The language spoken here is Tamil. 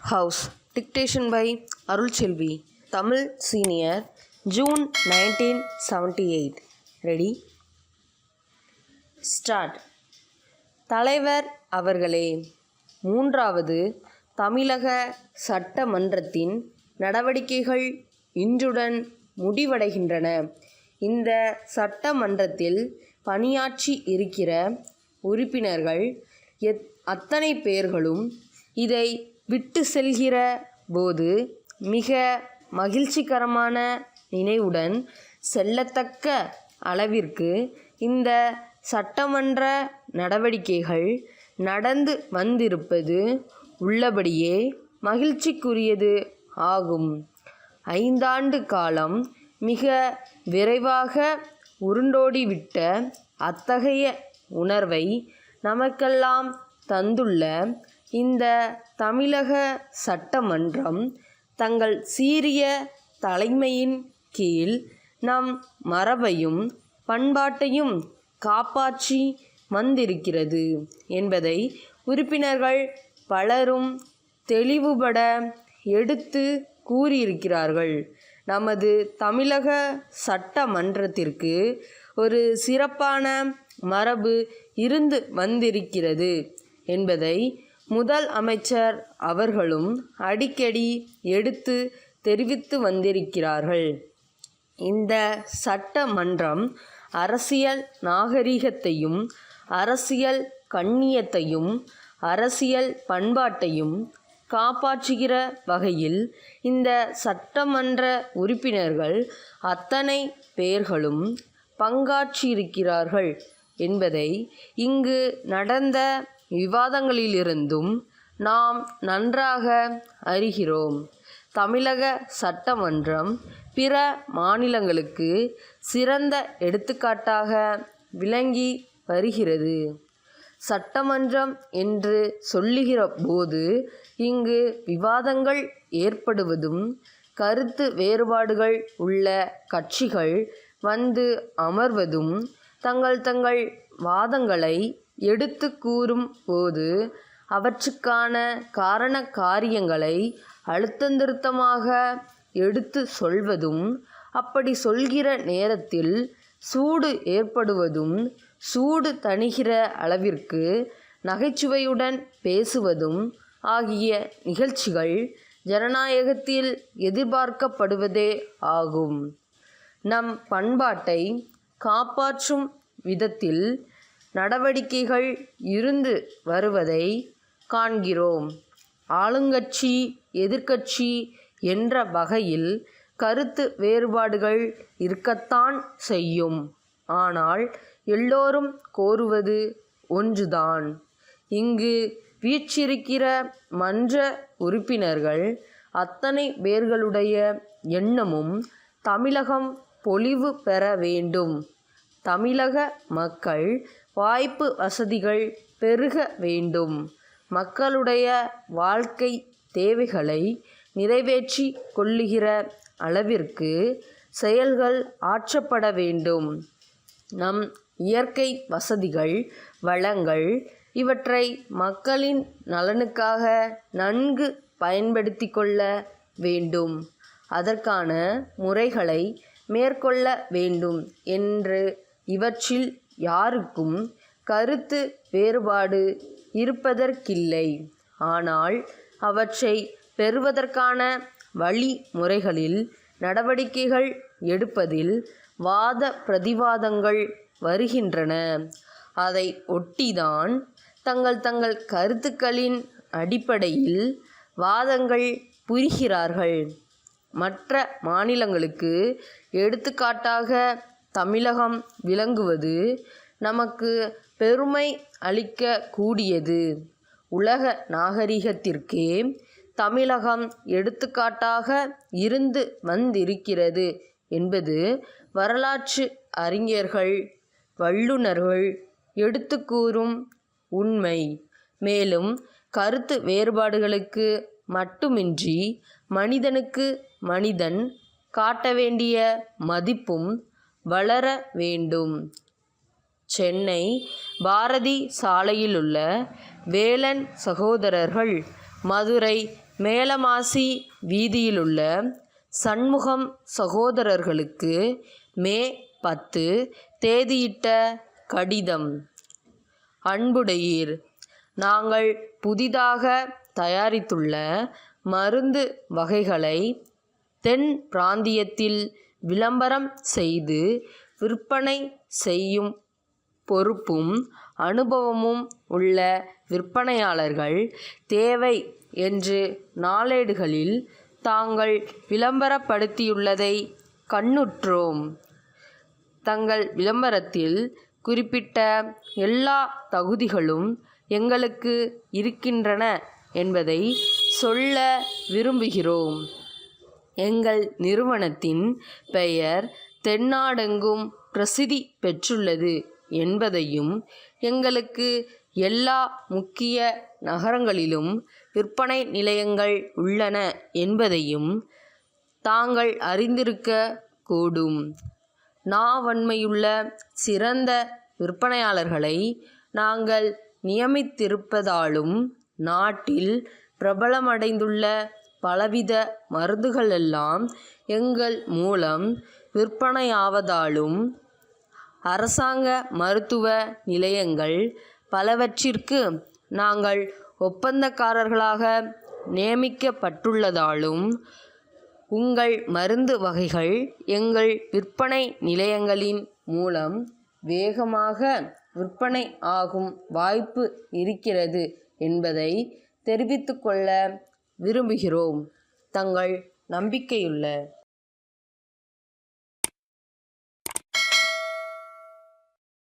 House. Dictation by Arul Chelvi. Tamil Senior. June 1978. Ready? Start. தலைவர் அவர்களே, மூன்றாவது தமிழக சட்டமன்றத்தின் நடவடிக்கைகள் இன்றுடன் முடிவடைகின்றன. இந்த சட்டமன்றத்தில் பணியாற்றி இருக்கிற உறுப்பினர்கள் அத்தனை பேர்களும் இதை விட்டு செல்கிற போது மிக மகிழ்ச்சிகரமான நினைவுடன் செல்லத்தக்க அளவிற்கு இந்த சட்டமன்ற நடவடிக்கைகள் நடந்து வந்திருப்பது உள்ளபடியே மகிழ்ச்சிக்குரியது ஆகும். 5 ஆண்டு காலம் மிக விரைவாக உருண்டோடிவிட்ட அத்தகைய உணர்வை நமக்கெல்லாம் தந்துள்ள இந்த தமிழக சட்டமன்றம் தங்கள் சீரிய தலைமையின் கீழ் நம் மரபையும் பண்பாட்டையும் காப்பாற்றி வந்திருக்கிறது என்பதை உறுப்பினர்கள் பலரும் தெளிவுபட எடுத்து கூறியிருக்கிறார்கள். நமது தமிழக சட்டமன்றத்திற்கு ஒரு சிறப்பான மரபு இருந்து வந்திருக்கிறது என்பதை முதல் அமைச்சர் அவர்களும் அடிக்கடி எடுத்து தெரிவித்து வந்திருக்கிறார்கள். இந்த சட்டமன்றம் அரசியல் நாகரிகத்தையும் அரசியல் கண்ணியத்தையும் அரசியல் பண்பாட்டையும் காப்பாற்றுகிற வகையில் இந்த சட்டமன்ற உறுப்பினர்கள் அத்தனை பேர்களும் பங்காற்றியிருக்கிறார்கள் என்பதை இங்கு நடந்த விவாதங்களிலிருந்தும் நாம் நன்றாக அறிகிறோம். தமிழக சட்டமன்றம் பிற மாநிலங்களுக்கு சிறந்த எடுத்துக்காட்டாக விளங்கி வருகிறது. சட்டமன்றம் என்று சொல்லுகிற போது இங்கு விவாதங்கள் ஏற்படுவதும் கருத்து வேறுபாடுகள் உள்ள கட்சிகள் வந்து அமர்வதும் தங்கள் வாதங்களை எடுத்து கூறும் போது அவற்றுக்கான காரண காரியங்களை அழுத்தந்திருத்தமாக எடுத்து சொல்வதும் அப்படி சொல்கிற நேரத்தில் சூடு ஏற்படுவதும் சூடு தணிகிற அளவிற்கு நகைச்சுவையுடன் பேசுவதும் ஆகிய நிகழ்ச்சிகள் ஜனநாயகத்தில் எதிர்பார்க்கப்படுவதே ஆகும். நம் பண்பாட்டை காப்பாற்றும் விதத்தில் நடவடிக்கைகள் இருந்து வருவதை காண்கிறோம். ஆளுங்கட்சி எதிர்க்கட்சி என்ற வகையில் கருத்து வேறுபாடுகள் இருக்கத்தான் செய்யும். ஆனால் எல்லோரும் கோருவது ஒன்றுதான். இங்கு வீற்றிருக்கிற மன்ற உறுப்பினர்கள் அத்தனை பேர்களுடைய எண்ணமும் தமிழகம் பொலிவு பெற வேண்டும், தமிழக மக்கள் வாய்ப்பு வசதிகள் பெருக வேண்டும், மக்களுடைய வாழ்க்கை தேவைகளை நிறைவேற்றி கொள்ளுகிற அளவிற்கு செயல்கள் ஆற்றப்பட வேண்டும். நம் இயற்கை வசதிகள் வளங்கள் இவற்றை மக்களின் நலனுக்காக நன்கு பயன்படுத்தி கொள்ள வேண்டும். அதற்கான முறைகளை மேற்கொள்ள வேண்டும் என்று இவற்றில் யாருக்கும் கருத்து வேறுபாடு இருப்பதற்கில்லை. ஆனால் அவற்றை பெறுவதற்கான வழிமுறைகளில் நடவடிக்கைகள் எடுப்பதில் வாத பிரதிவாதங்கள் வருகின்றன. அதை ஒட்டிதான் தங்கள் கருத்துக்களின் அடிப்படையில் வாதங்கள் புரிகிறார்கள். மற்ற மாநிலங்களுக்கு எடுத்துக்காட்டாக தமிழகம் விளங்குவது நமக்கு பெருமை அளிக்க கூடியது. உலக நாகரிகத்திற்கே தமிழகம் எடுத்துக்காட்டாக இருந்து வந்திருக்கிறது என்பது வரலாற்று அறிஞர்கள் வல்லுநர்கள் எடுத்து கூறும் உண்மை. மேலும் கருத்து வேறுபாடுகளுக்கு மட்டுமின்றி மனிதனுக்கு மனிதன் காட்ட வேண்டிய மதிப்பும் வளர வேண்டும். சென்னை பாரதி சாலையிலுள்ள வேலன் சகோதரர்கள், மதுரை மேலமாசி வீதியிலுள்ள சண்முகம் சகோதரர்களுக்கு மே 10 தேதியிட்ட கடிதம். அன்புடையீர், நாங்கள் புதிதாக தயாரித்துள்ள மருந்து வகைகளை தென் பிராந்தியத்தில் விளம்பரம் செய்து விற்பனை செய்யும் பொறுப்பும் அனுபவமும் உள்ள விற்பனையாளர்கள் தேவை என்று நாளேடுகளில் தாங்கள் விளம்பரப்படுத்தியுள்ளதை கண்ணுற்றோம். தங்கள் விளம்பரத்தில் குறிப்பிட்ட எல்லா தகுதிகளும் எங்களுக்கு இருக்கின்றன என்பதை சொல்ல விரும்புகிறோம். எங்கள் நிறுவனத்தின் பெயர் தென்னாடெங்கும் பிரசித்தி பெற்றுள்ளது என்பதையும், எங்களுக்கு எல்லா முக்கிய நகரங்களிலும் விற்பனை நிலையங்கள் உள்ளன என்பதையும் தாங்கள் அறிந்திருக்க கூடும். நாவன்மையுள்ள சிறந்த விற்பனையாளர்களை நாங்கள் நியமித்திருப்பதாலும், நாட்டில் பிரபலமடைந்துள்ள பலவித மருந்துகளெல்லாம் எங்கள் மூலம் விற்பனையாவதாலும், அரசாங்க மருத்துவ நிலையங்கள் பலவற்றிற்கு நாங்கள் ஒப்பந்தக்காரர்களாக நியமிக்கப்பட்டுள்ளதாலும், உங்கள் மருந்து வகைகள் எங்கள் விற்பனை நிலையங்களின் மூலம் வேகமாக விற்பனை ஆகும் வாய்ப்பு இருக்கிறது என்பதை தெரிவித்துக்கொள்ள விரும்புகிறோம். தங்கள் நம்பிக்கையுள்ள